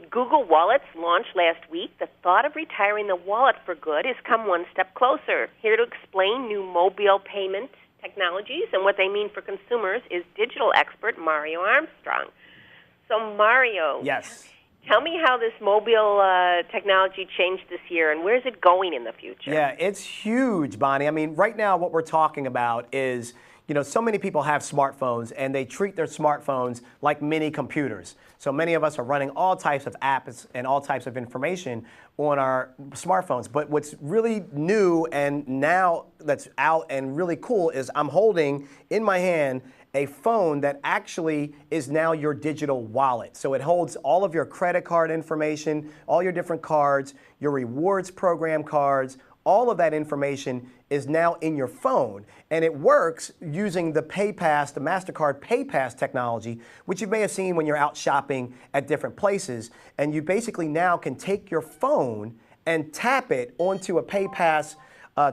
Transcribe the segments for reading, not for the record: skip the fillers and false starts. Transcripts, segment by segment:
With Google Wallets launched last week, the thought of retiring the wallet for good has come one step closer. Here to explain new mobile payment technologies and what they mean for consumers is digital expert Mario Armstrong. So, Mario, yes. Tell me how this mobile technology changed this year, and where's it going in the future? Yeah, it's huge, Bonnie. I mean, right now what we're talking about is, so many people have smartphones, and they treat their smartphones like mini computers. So many of us are running all types of apps and all types of information on our smartphones. But what's really new and now that's out and really cool is I'm holding in my hand a phone that actually is now your digital wallet. So it holds all of your credit card information, all your different cards, your rewards program cards, all of that information is now in your phone. And it works using the PayPass, the MasterCard PayPass technology, which you may have seen when you're out shopping at different places. And you basically now can take your phone and tap it onto a PayPass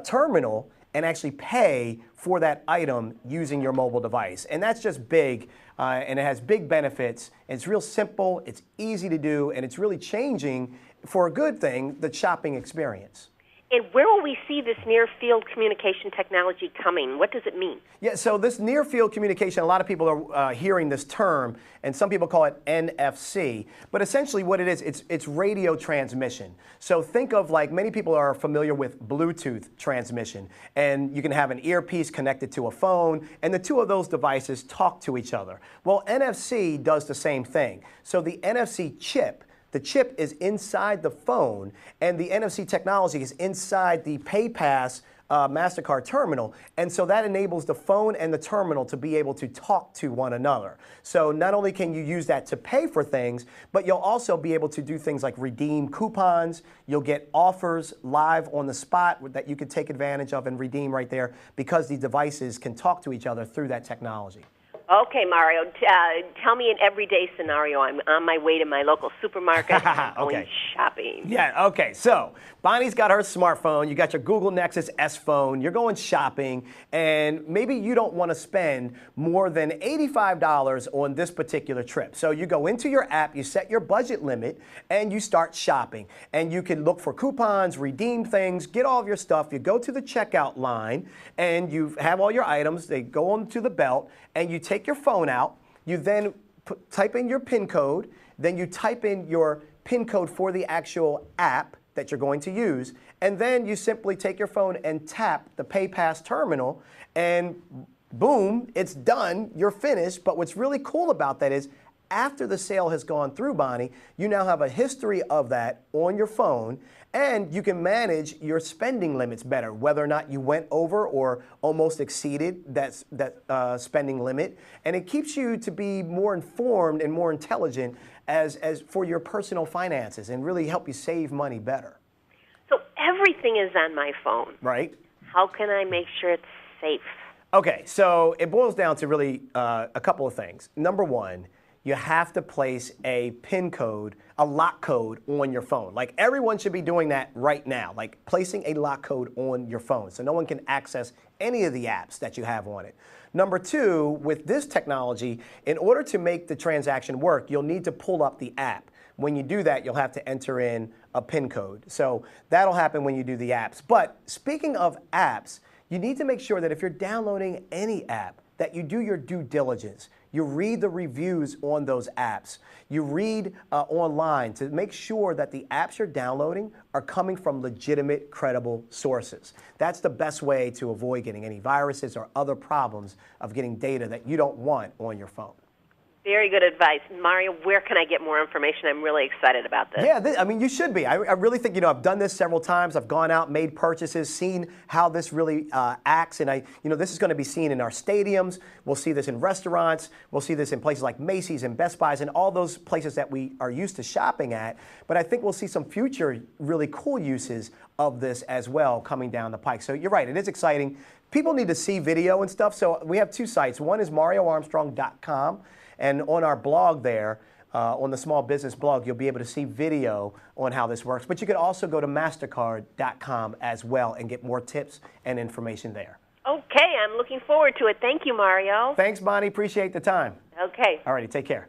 terminal and actually pay for that item using your mobile device. And that's just big, and it has big benefits. It's real simple, it's easy to do, and it's really changing, for a good thing, the shopping experience. And where will we see this near-field communication technology coming? What does it mean? Yeah, so this near-field communication, a lot of people are hearing this term, and some people call it NFC. But essentially what it is, it's radio transmission. So think of, like, many people are familiar with Bluetooth transmission. And you can have an earpiece connected to a phone, and the two of those devices talk to each other. Well, NFC does the same thing. So the NFC chip, the chip is inside the phone, and the NFC technology is inside the PayPass MasterCard terminal. And so that enables the phone and the terminal to be able to talk to one another. So not only can you use that to pay for things, but you'll also be able to do things like redeem coupons. You'll get offers live on the spot that you could take advantage of and redeem right there because the devices can talk to each other through that technology. Okay, Mario, tell me an everyday scenario. I'm on my way to my local supermarket. I'm going shopping. Yeah, okay. So Bonnie's got her smartphone. You got your Google Nexus S phone. You're going shopping, and maybe you don't want to spend more than $85 on this particular trip. So you go into your app, you set your budget limit, and you start shopping. And you can look for coupons, redeem things, get all of your stuff. You go to the checkout line, and you have all your items. They go onto the belt, and you take your phone out, you then type in your PIN code, then you type in your PIN code for the actual app that you're going to use, and then you simply take your phone and tap the PayPass terminal, and boom, it's done, you're finished. But what's really cool about that is after the sale has gone through, Bonnie, you now have a history of that on your phone, and you can manage your spending limits better, whether or not you went over or almost exceeded that spending limit. And it keeps you to be more informed and more intelligent as for your personal finances and really help you save money better. So everything is on my phone. Right. How can I make sure it's safe? Okay, so it boils down to really a couple of things. Number one, you have to place a PIN code, a lock code on your phone. Like, everyone should be doing that right now, like placing a lock code on your phone so no one can access any of the apps that you have on it. Number two, with this technology, in order to make the transaction work, you'll need to pull up the app. When you do that, you'll have to enter in a PIN code. So that'll happen when you do the apps. But speaking of apps, you need to make sure that if you're downloading any app, that you do your due diligence. You read the reviews on those apps. You read online to make sure that the apps you're downloading are coming from legitimate, credible sources. That's the best way to avoid getting any viruses or other problems of getting data that you don't want on your phone. Very good advice. Mario, where can I get more information? I'm really excited about this. Yeah, I mean, you should be. I really think, I've done this several times. I've gone out, made purchases, seen how this really acts. And this is going to be seen in our stadiums. We'll see this in restaurants. We'll see this in places like Macy's and Best Buys and all those places that we are used to shopping at. But I think we'll see some future really cool uses of this as well coming down the pike. So you're right, it is exciting. People need to see video and stuff. So we have two sites. One is marioarmstrong.com. And on our blog there, on the small business blog, you'll be able to see video on how this works. But you can also go to mastercard.com as well and get more tips and information there. Okay, I'm looking forward to it. Thank you, Mario. Thanks, Bonnie. Appreciate the time. Okay. All righty, take care.